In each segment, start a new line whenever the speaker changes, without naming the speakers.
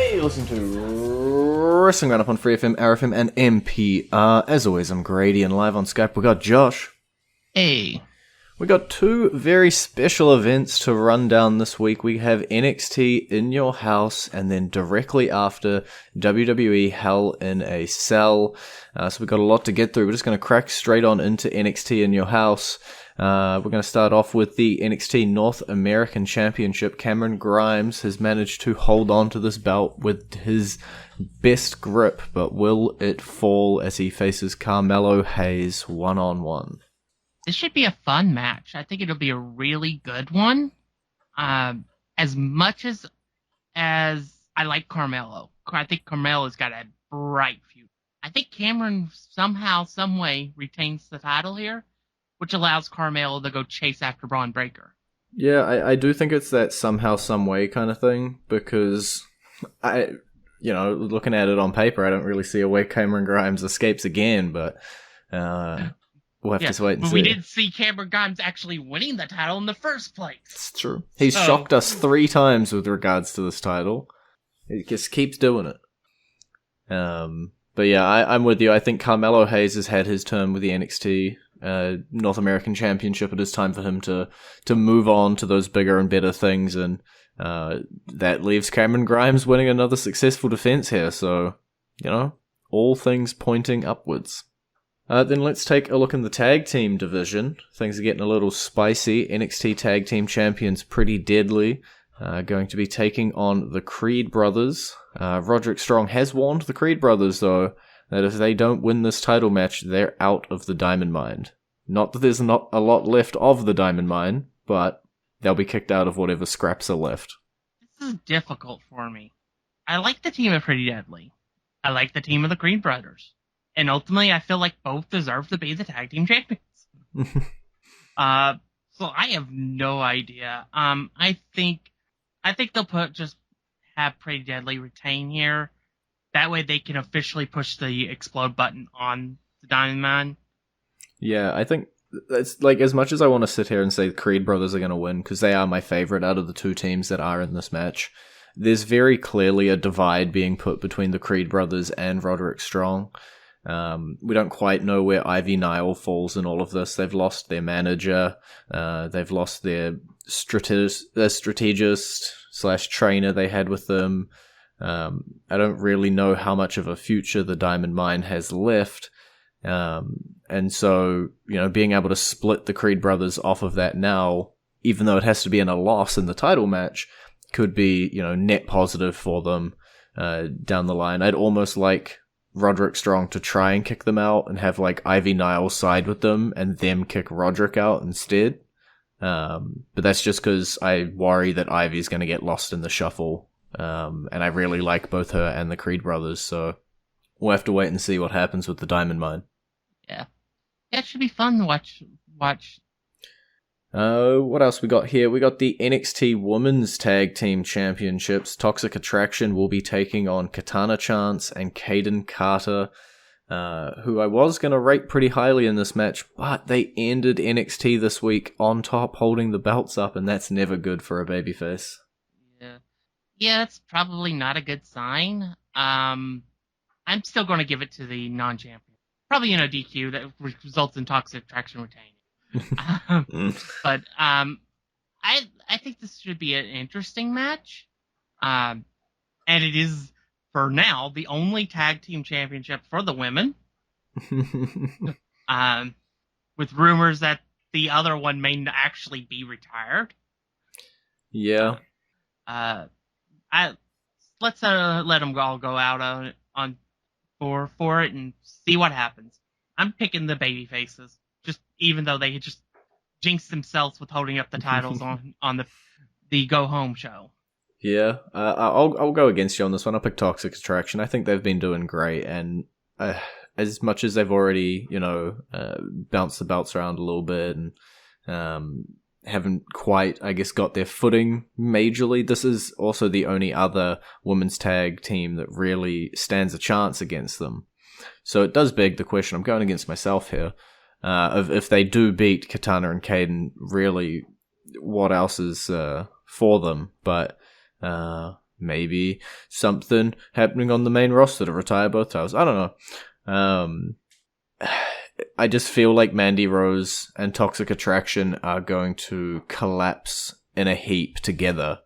Hey, listen to Wrestling Roundup on FreeFM, ArrowFM, and MPR. As always, I'm Grady, and live on Skype we got Josh.
Hey.
We got two very special events to run down this week. We have NXT In Your House, and then directly after, WWE Hell in a Cell. So we've got a lot to get through. We're just going to crack straight on into NXT In Your House. We're going to start off with the NXT North American Championship. Cameron Grimes has managed to hold on to this belt with his best grip, but will it fall as he faces Carmelo Hayes one-on-one?
This should be a fun match. I think it'll be a really good one. As much as I like Carmelo, I think Carmelo's got a bright future. I think Cameron somehow, some way retains the title here, which allows Carmelo to go chase after Bron Breakker.
Yeah, I do think it's that somehow, some way kind of thing, because looking at it on paper, I don't really see a way Cameron Grimes escapes again, but we'll have to wait and see.
We did see Cameron Grimes actually winning the title in the first place.
It's true. He's shocked us 3 times with regards to this title. He just keeps doing it. But yeah, I'm with you. I think Carmelo Hayes has had his turn with the NXT North American Championship. It is time for him to move on to those bigger and better things, and that leaves Cameron Grimes winning another successful defense here. So, all things pointing upwards. Then let's take a look in the tag team division. Things are getting a little spicy. NXT Tag Team Champions Pretty Deadly going to be taking on the Creed Brothers. Roderick Strong has warned the Creed Brothers, though, that if they don't win this title match, they're out of the Diamond Mine. Not that there's not a lot left of the Diamond Mine, but they'll be kicked out of whatever scraps are left.
This is difficult for me. I like the team of Pretty Deadly. I like the team of the Creed Brothers. And ultimately, I feel like both deserve to be the tag team champions. So I have no idea. I think they'll have Pretty Deadly retain here. That way they can officially push the explode button on the Diamond Mine.
Yeah, I think it's like, as much as I want to sit here and say the Creed Brothers are going to win, because they are my favorite out of the 2 teams that are in this match, there's very clearly a divide being put between the Creed Brothers and Roderick Strong. We don't quite know where Ivy Nile falls in all of this. They've lost their manager. They've lost their strategist / trainer they had with them. I don't really know how much of a future the Diamond Mine has left. And so, being able to split the Creed Brothers off of that now, even though it has to be in a loss in the title match, could be, net positive for them down the line. I'd almost like Roderick Strong to try and kick them out and have like Ivy Nile side with them and them kick Roderick out instead. But that's just because I worry that Ivy's going to get lost in the shuffle. And I really like both her and the Creed Brothers, so we'll have to wait and see what happens with the Diamond Mine.
Yeah, it should be fun to watch.
What else we got here? We got the NXT Women's Tag Team Championships. Toxic Attraction will be taking on Katana Chance and Kaden Carter, who I was going to rate pretty highly in this match, but they ended NXT this week on top, holding the belts up, and that's never good for a babyface.
Yeah, that's probably not a good sign. I'm still going to give it to the non-champion. Probably in a DQ that results in Toxic Attraction retaining. But I think this should be an interesting match. And it is, for now, the only tag team championship for the women. With rumors that the other one may actually be retired.
Yeah.
Let's let them all go out on for it and see what happens. I'm picking the baby faces, just even though they just jinxed themselves with holding up the titles on the Go Home show.
Yeah, I'll go against you on this one. I'll pick Toxic Attraction. I think they've been doing great, and as much as they've already, bounced the belts around a little bit and haven't quite, I guess, got their footing majorly, this is also the only other women's tag team that really stands a chance against them. So it does beg the question, I'm going against myself here, of if they do beat Katana and Kaden, really, what else is for them? But maybe something happening on the main roster to retire both titles. I don't know. I just feel like Mandy Rose and Toxic Attraction are going to collapse in a heap together.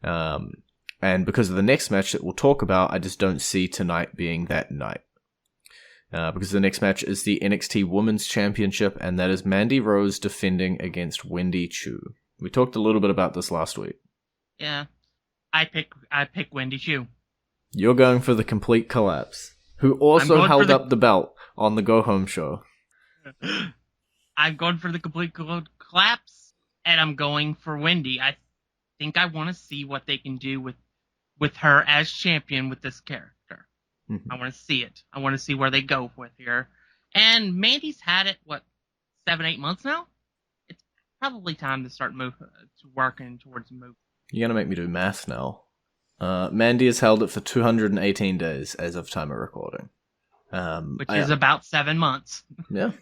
And because of the next match that we'll talk about, I just don't see tonight being that night. Because the next match is the NXT Women's Championship, and that is Mandy Rose defending against Wendy Choo. We talked a little bit about this last week.
Yeah, I pick Wendy Choo.
You're going for the complete collapse. Who also held up the belt on the Go Home show.
I'm going for the complete collapse, and I'm going for Wendy. I think I want to see what they can do with her as champion with this character.
Mm-hmm.
I want to see it. I want to see where they go with her. And Mandy's had it, 7-8 months now? It's probably time to start working towards a move.
You're going to make me do math now. Mandy has held it for 218 days as of time of recording.
Which is about 7 months.
Yeah.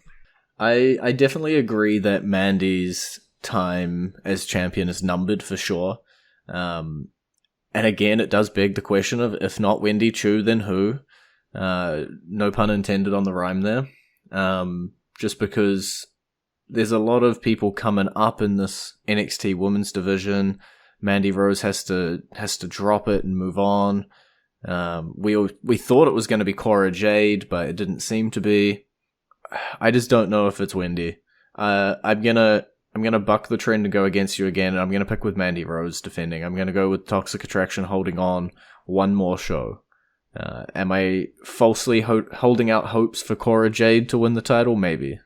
I definitely agree that Mandy's time as champion is numbered for sure. And again, it does beg the question of, if not Wendy Choo, then who? No pun intended on the rhyme there. Just because there's a lot of people coming up in this NXT women's division. Mandy Rose has to drop it and move on. We thought it was going to be Cora Jade, but it didn't seem to be. I just don't know if it's Wendy. I'm gonna buck the trend and go against you again, and I'm gonna pick with Mandy Rose defending. I'm gonna go with Toxic Attraction holding on one more show. Am I falsely holding out hopes for Cora Jade to win the title? Maybe.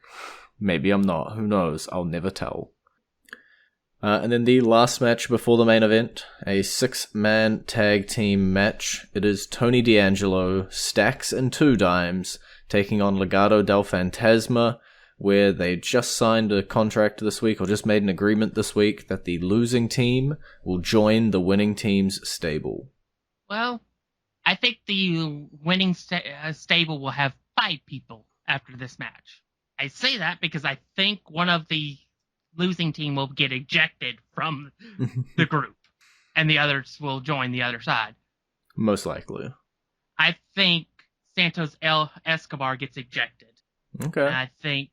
Maybe I'm not. Who knows? I'll never tell. And then the last match before the main event, a 6-man tag team match. It is Tony D'Angelo, Stacks, and Two Dimes taking on Legato del Phantasma, where they just signed a contract this week, or just made an agreement this week, that the losing team will join the winning team's stable.
Well, I think the winning stable will have 5 people after this match. I say that because I think one of the losing team will get ejected from the group, and the others will join the other side.
Most likely.
I think Santos Escobar gets ejected.
Okay.
And I think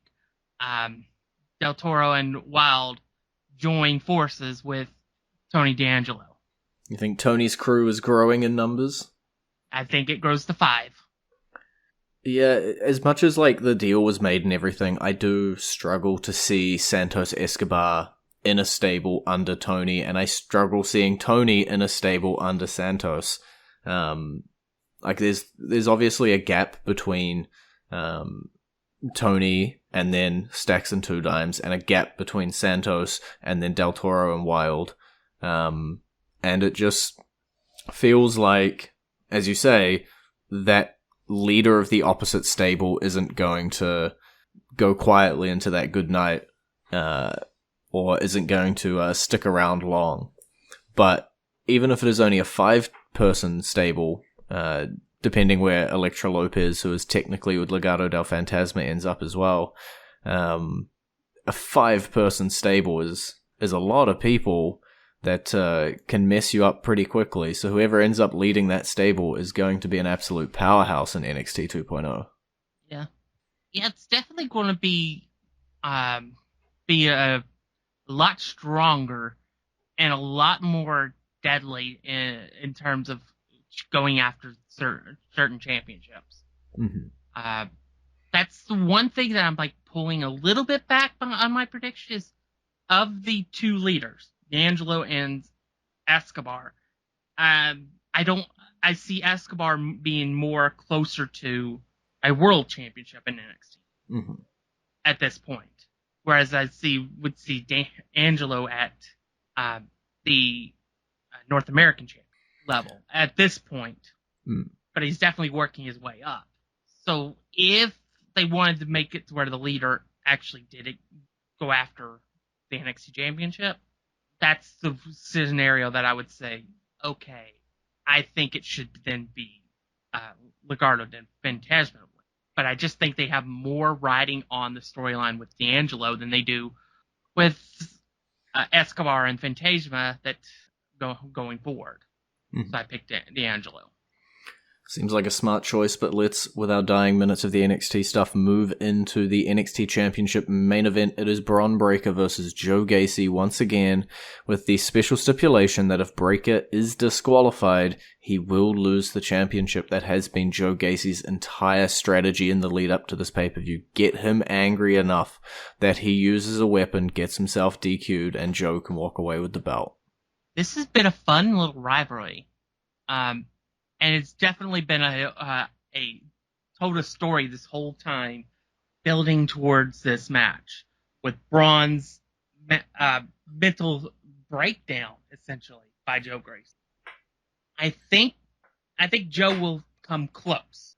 Del Toro and Wilde join forces with Tony D'Angelo.
You think Tony's crew is growing in numbers?
I think it grows to 5.
Yeah, as much as the deal was made and everything, I do struggle to see Santos Escobar in a stable under Tony, and I struggle seeing Tony in a stable under Santos. There's obviously a gap between Tony and then Stacks and Two Dimes, and a gap between Santos and then Del Toro and Wilde. And it just feels like, as you say, that leader of the opposite stable isn't going to go quietly into that good night, or isn't going to stick around long. But even if it is only a 5-person stable, depending where Elektra Lopez, who is technically with Legato del Phantasma, ends up as well, a 5-person stable is a lot of people that can mess you up pretty quickly. So whoever ends up leading that stable is going to be an absolute powerhouse in NXT 2.0.
Yeah, it's definitely going to be a lot stronger and a lot more deadly in terms of going after certain championships.
Mm-hmm.
That's the one thing that I'm pulling a little bit back on my prediction is, of the 2 leaders, D'Angelo and Escobar. I see Escobar being more closer to a world championship in NXT
mm-hmm.
at this point, whereas I would see D'Angelo at the North American champion level at this point. But he's definitely working his way up. So if they wanted to make it to where the leader actually did go after the NXT championship, that's the scenario that I would say, okay, I think it should then be Legato del Phantasma. But I just think they have more riding on the storyline with D'Angelo than they do with Escobar and Phantasma that going forward. So I picked D'Angelo.
Seems like a smart choice, but let's, with our dying minutes of the NXT stuff, move into the NXT Championship main event. It is Bron Breakker versus Joe Gacy once again, with the special stipulation that if Breakker is disqualified, he will lose the championship. That has been Joe Gacy's entire strategy in the lead up to this pay-per-view. Get him angry enough that he uses a weapon, gets himself DQ'd, and Joe can walk away with the belt.
This has been a fun little rivalry. And it's definitely been a told a story this whole time, building towards this match with Braun's mental breakdown, essentially, by Joe Grace. I think Joe will come close,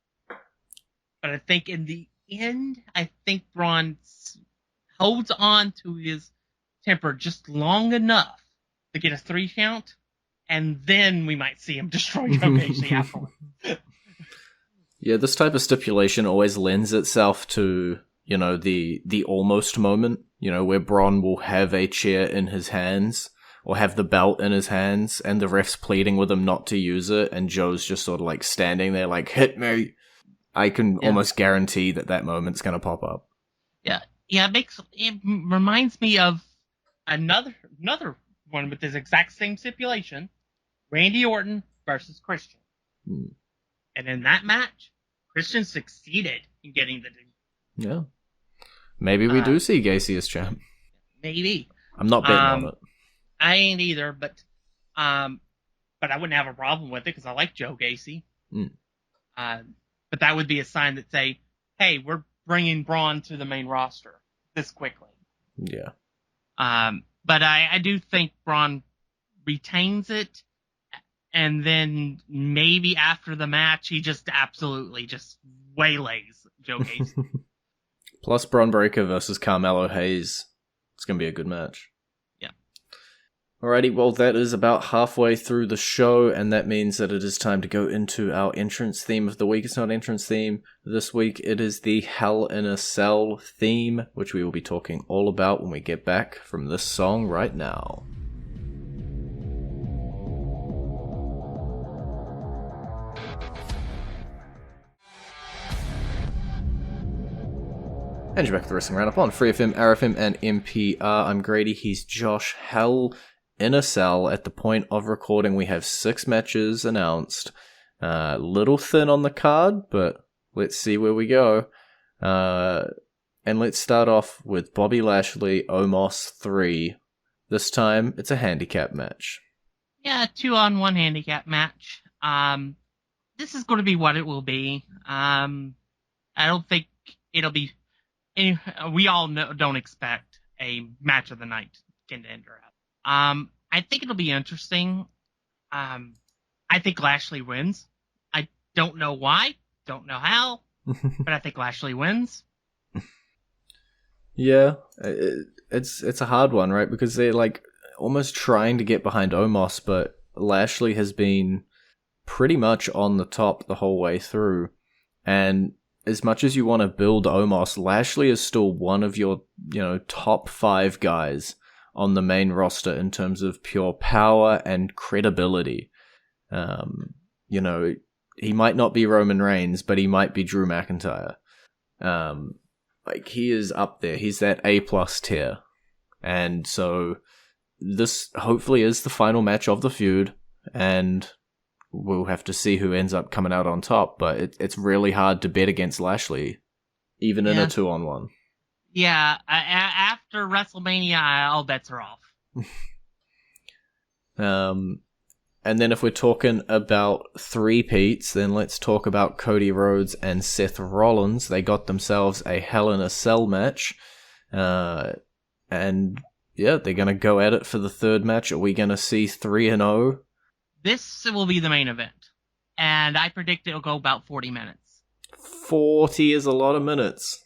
but I think in the end, I think Braun holds on to his temper just long enough to get a 3 count. And then we might see him destroy Joe Gacy afterwards.
Yeah, this type of stipulation always lends itself to, the almost moment, where Bron will have a chair in his hands, or have the belt in his hands, and the ref's pleading with him not to use it, and Joe's just sort of like standing there like, hit me. I can almost guarantee that moment's gonna pop up.
Yeah, it reminds me of another one with this exact same stipulation. Randy Orton versus Christian. And in that match, Christian succeeded in getting the D.
Yeah. Maybe we do see Gacy as champ.
Maybe.
I'm not betting on it.
I ain't either, but I wouldn't have a problem with it because I like Joe Gacy. But that would be a sign that say, hey, we're bringing Braun to the main roster this quickly.
Yeah.
But I do think Braun retains it. And then maybe after the match, he just absolutely just waylays Joe Gacy.
Plus Bron Breakker versus Carmelo Hayes. It's going to be a good match.
Yeah.
Alrighty, well, that is about halfway through the show, and that means that it is time to go into our entrance theme of the week. It's not entrance theme this week. It is the Hell in a Cell theme, which we will be talking all about when we get back from this song right now. And you're back to the Wrestling Roundup on FreeFM, ArrowFM, and MPR. I'm Grady, he's Josh. Hell in a Cell. At the point of recording, we have 6 matches announced. Little thin on the card, but let's see where we go. And let's start off with Bobby Lashley, Omos 3. This time, it's a handicap match.
Yeah, 2-on-1 handicap match. This is going to be what it will be. I don't think it'll be... we all don't expect a match of the night contender. I think it'll be interesting. I think Lashley wins. I don't know why, don't know how, but I think Lashley wins.
Yeah, it's a hard one, right? Because they're like almost trying to get behind Omos, but Lashley has been pretty much on the top the whole way through, and as much as you want to build Omos, Lashley is still one of your, top 5 guys on the main roster in terms of pure power and credibility. He might not be Roman Reigns, but he might be Drew McIntyre. He is up there. He's that A+ tier. And so this hopefully is the final match of the feud, and we'll have to see who ends up coming out on top, but it's really hard to bet against Lashley, even in a 2-on-1.
Yeah, after WrestleMania, all bets are off.
And then if we're talking about 3-peats, then let's talk about Cody Rhodes and Seth Rollins. They got themselves a Hell in a Cell match. And yeah, they're going to go at it for the 3rd match. Are we going to see 3-0?
This will be the main event, and I predict it'll go about 40 minutes.
40 is a lot of minutes.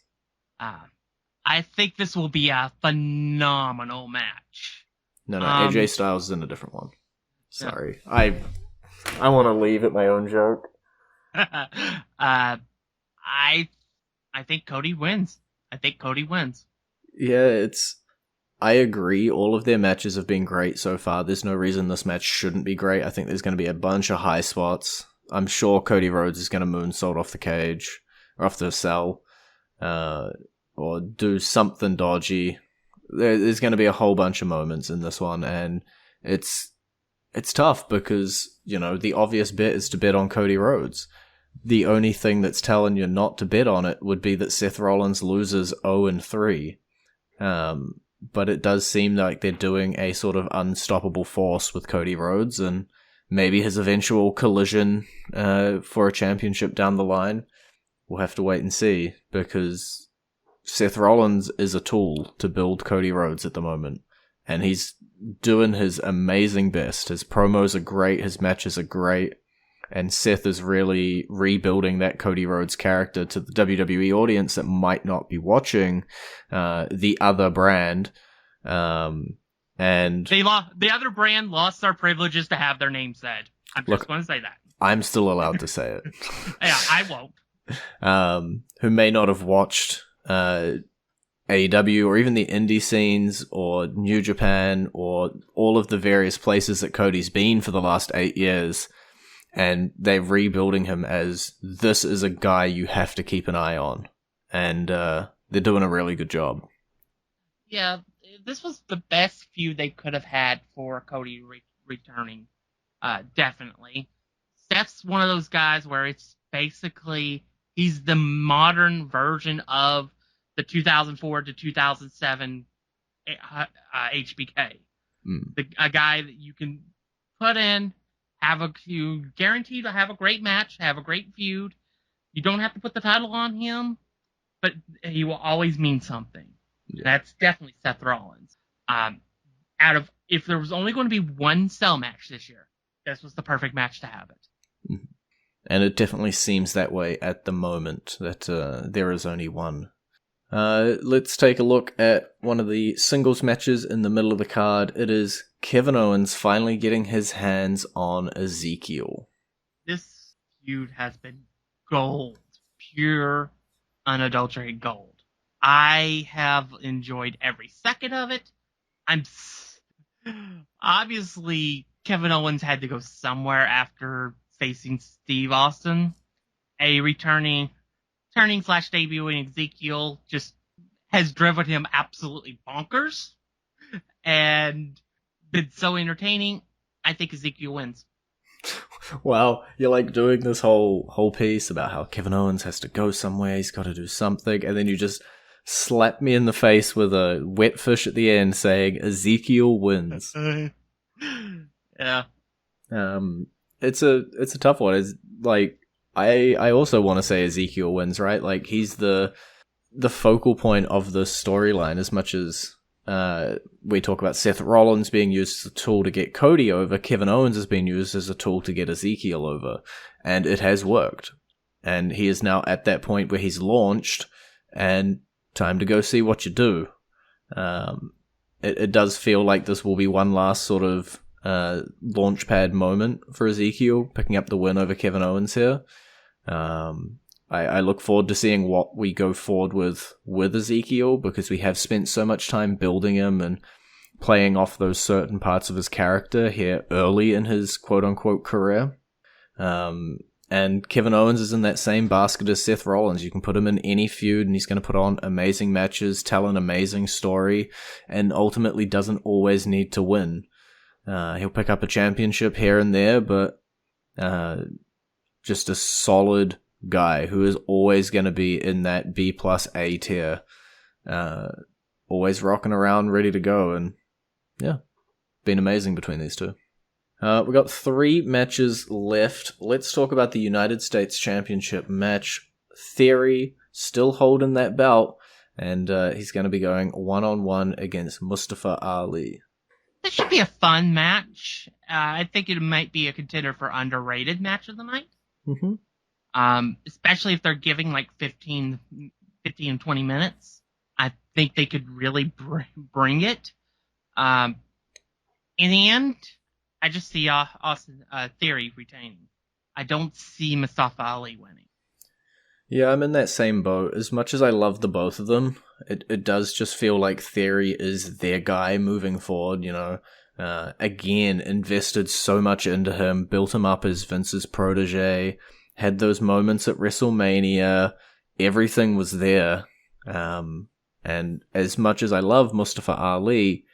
I think this will be a phenomenal match.
No, AJ Styles is in a different one. Sorry. Yeah. I want to leave at my own joke.
I think Cody wins.
Yeah, I agree. All of their matches have been great so far. There's no reason this match shouldn't be great. I think there's going to be a bunch of high spots. I'm sure Cody Rhodes is going to moonsault off the cage, or off the cell, or do something dodgy. There's going to be a whole bunch of moments in this one, and it's tough because, you know, the obvious bet is to bet on Cody Rhodes. The only thing that's telling you not to bet on it would be that Seth Rollins loses 0-3. But it does seem like they're doing a sort of unstoppable force with Cody Rhodes, and maybe his eventual collision for a championship down the line. We'll have to wait and see, because Seth Rollins is a tool to build Cody Rhodes at the moment, and he's doing his amazing best. His promos are great, his matches are great, and Seth is really rebuilding that Cody Rhodes character to the WWE audience that might not be watching the other brand. And
the other brand lost their privileges to have their name said. I'm just going to say that.
I'm still allowed to say it.
Yeah, I won't.
Who may not have watched AEW or even the indie scenes or New Japan or all of the various places that Cody's been for the last 8 years. And they're rebuilding him as, this is a guy you have to keep an eye on. And they're doing a really good job.
Yeah, this was the best feud they could have had for Cody returning. Definitely. Steph's one of those guys where it's basically, he's the modern version of the 2004 to 2007 HBK. A guy that you can put in, you guaranteed to have a great match, have a great feud. You don't have to put the title on him, but he will always mean something. Yeah. That's definitely Seth Rollins. If there was only going to be one cell match this year, this was the perfect match to have it.
And it definitely seems that way at the moment, that there is only one. Let's take a look at one of the singles matches in the middle of the card. It is Kevin Owens finally getting his hands on Ezekiel.
This feud has been gold. Pure, unadulterated gold. I have enjoyed every second of it. Obviously, Kevin Owens had to go somewhere after facing Steve Austin. A returning / debuting Ezekiel just has driven him absolutely bonkers and been so entertaining. I think Ezekiel wins.
Wow, you're like doing this whole piece about how Kevin Owens has to go somewhere, he's got to do something, and then you just slap me in the face with a wet fish at the end saying Ezekiel wins.
Yeah.
It's a tough one. It's like, I also want to say Ezekiel wins, right? Like, he's the focal point of the storyline, as much as we talk about Seth Rollins being used as a tool to get Cody over. Kevin Owens has been used as a tool to get Ezekiel over, and it has worked. And he is now at that point where he's launched, and time to go see what you do. It does feel like this will be one last sort of launchpad moment for Ezekiel, picking up the win over Kevin Owens here. I look forward to seeing what we go forward with Ezekiel, because we have spent so much time building him and playing off those certain parts of his character here early in his quote-unquote career. And Kevin Owens is in that same basket as Seth Rollins. You can put him in any feud and he's going to put on amazing matches, tell an amazing story, and ultimately doesn't always need to win. He'll pick up a championship here and there, but just a solid guy who is always going to be in that B plus A tier. Always rocking around, ready to go, and yeah, been amazing between these two. We've got 3 matches left. Let's talk about the United States Championship match. Theory still holding that belt, and he's going to be going one-on-one against Mustafa Ali.
This should be a fun match. I think it might be a contender for underrated match of the night.
Mm-hmm.
Especially if they're giving like 15 and 20 minutes. I think they could really bring it. In the end, I just see Austin Theory retaining. I don't see Mustafa Ali winning.
Yeah, I'm in that same boat. As much as I love the both of them, it does just feel like Theory is their guy moving forward, again, invested so much into him, built him up as Vince's protege, had those moments at WrestleMania, everything was there. And as much as I love Mustafa Ali,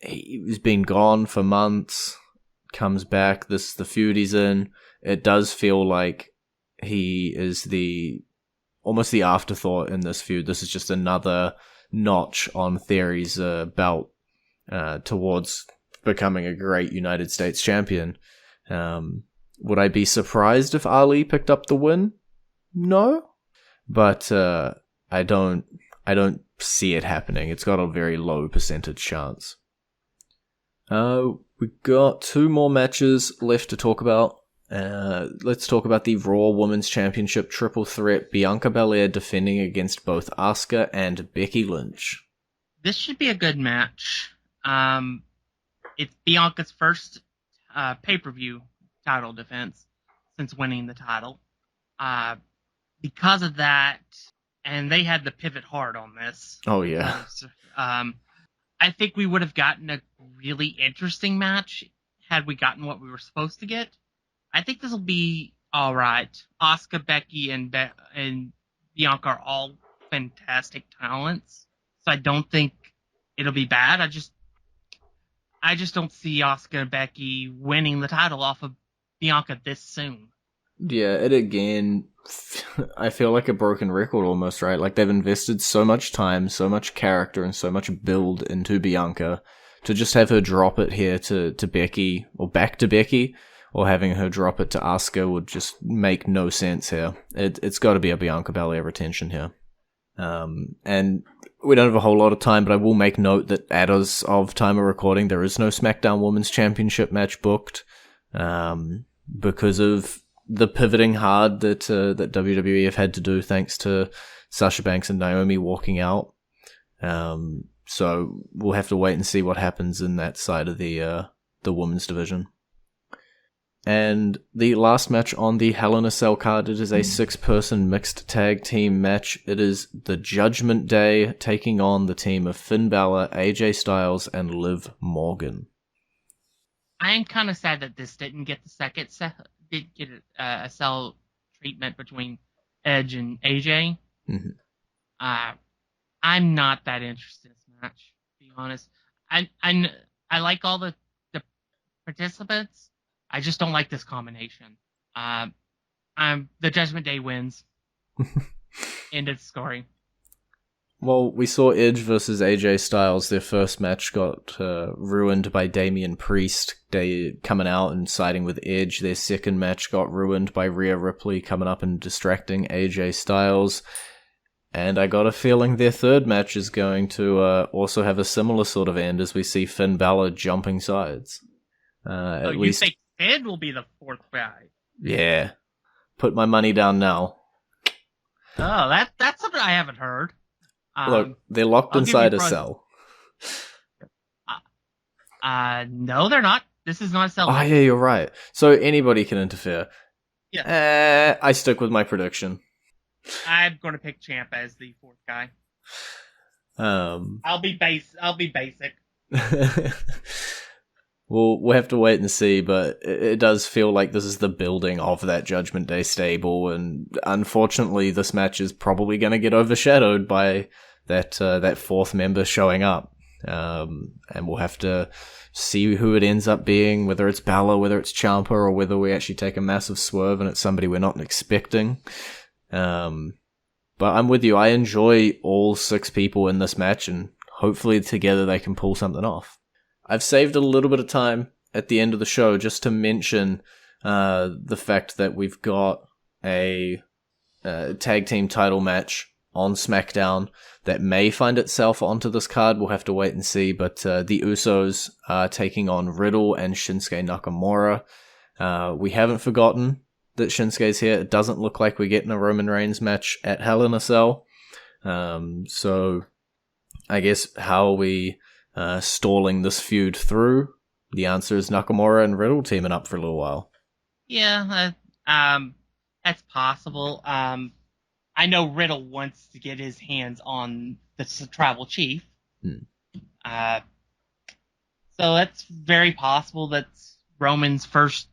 he's been gone for months, comes back, the feud he's in, it does feel like he is almost the afterthought in this feud. This is just another notch on Theory's belt towards becoming a great United States champion. Would I be surprised if Ali picked up the win? No, but I don't see it happening. It's got a very low percentage chance. We got 2 more matches left to talk about. Let's talk about the Raw Women's Championship triple threat. Bianca Belair defending against both Asuka and Becky Lynch.
This should be a good match. It's Bianca's first pay-per-view title defense since winning the title. Because of that, and they had to pivot hard on this.
Oh, yeah.
I think we would have gotten a really interesting match had we gotten what we were supposed to get. I think this will be all right. Asuka, Becky, and Bianca are all fantastic talents, so I don't think it'll be bad. I just don't see Asuka and Becky winning the title off of Bianca this soon.
Yeah, it again, I feel like a broken record almost, right? Like they've invested so much time, so much character, and so much build into Bianca to just have her drop it here to Becky, or back to Becky, or having her drop it to Asuka would just make no sense here. It's got to be a Bianca Belair retention here. And we don't have a whole lot of time, but I will make note that as of time of recording, there is no SmackDown Women's Championship match booked because of the pivoting hard that WWE have had to do thanks to Sasha Banks and Naomi walking out. So we'll have to wait and see what happens in that side of the women's division. And the last match on the Hell in a Cell card, it is a 6-person mixed tag team match. It is the Judgment Day taking on the team of Finn Balor, AJ Styles, and Liv Morgan.
I am kind of sad that this didn't get a cell treatment between Edge and AJ.
Mm-hmm.
I'm not that interested in this match, to be honest. I like all the participants. I just don't like this combination. The Judgment Day wins. End of story.
Well, we saw Edge versus AJ Styles. Their first match got ruined by Damian Priest coming out and siding with Edge. Their second match got ruined by Rhea Ripley coming up and distracting AJ Styles. And I got a feeling their third match is going to also have a similar sort of end as we see Finn Balor jumping sides. At least...
You think Finn will be the fourth guy?
Yeah. Put my money down now.
Oh, that's something I haven't heard.
Look, they're locked inside a cell.
No, they're not. This is not a cell.
Oh, yeah, you're right. So anybody can interfere.
Yeah.
I stick with my prediction.
I'm going to pick Ciampa as the fourth guy. I'll be basic.
We'll have to wait and see, but it does feel like this is the building of that Judgment Day stable, and unfortunately this match is probably going to get overshadowed by that fourth member showing up. And we'll have to see who it ends up being, whether it's Balor, whether it's Ciampa, or whether we actually take a massive swerve and it's somebody we're not expecting. But I'm with you. I enjoy all 6 people in this match, and hopefully together they can pull something off. I've saved a little bit of time at the end of the show just to mention the fact that we've got a tag team title match on SmackDown that may find itself onto this card. We'll have to wait and see, but the Usos are taking on Riddle and Shinsuke Nakamura. We haven't forgotten that Shinsuke's here. It doesn't look like we're getting a Roman Reigns match at Hell in a Cell. So I guess how are we stalling this feud through? The answer is Nakamura and Riddle teaming up for a little while.
Yeah, that's possible. I know Riddle wants to get his hands on that's the tribal chief.
Hmm.
So it's very possible that Roman's first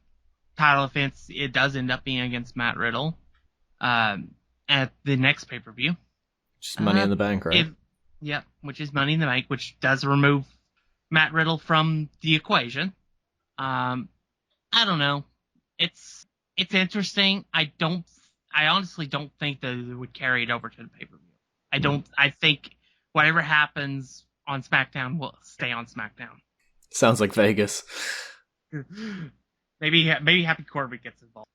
title defense, it does end up being against Matt Riddle at the next pay-per-view.
Just Money in the Bank, right?
Which is Money in the Bank, which does remove Matt Riddle from the equation. I don't know. It's interesting. I honestly don't think that it would carry it over to the pay-per-view. I think whatever happens on SmackDown will stay on SmackDown.
Sounds like Vegas.
Maybe Happy Corbett gets involved.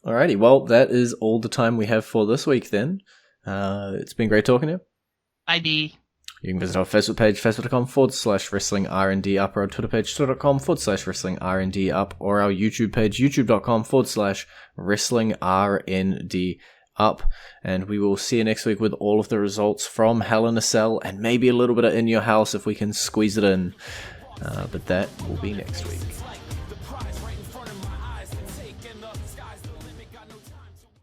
Alrighty, well, that is all the time we have for this week then. It's been great talking to you.
ID.
You can visit our Facebook page, facebook.com/wrestling R&D up, or our Twitter page, twitter.com/wrestling R&D up, or our YouTube page, youtube.com/wrestling RND up. And we will see you next week with all of the results from Hell in a Cell, and maybe a little bit of In Your House if we can squeeze it in. But that will be next week.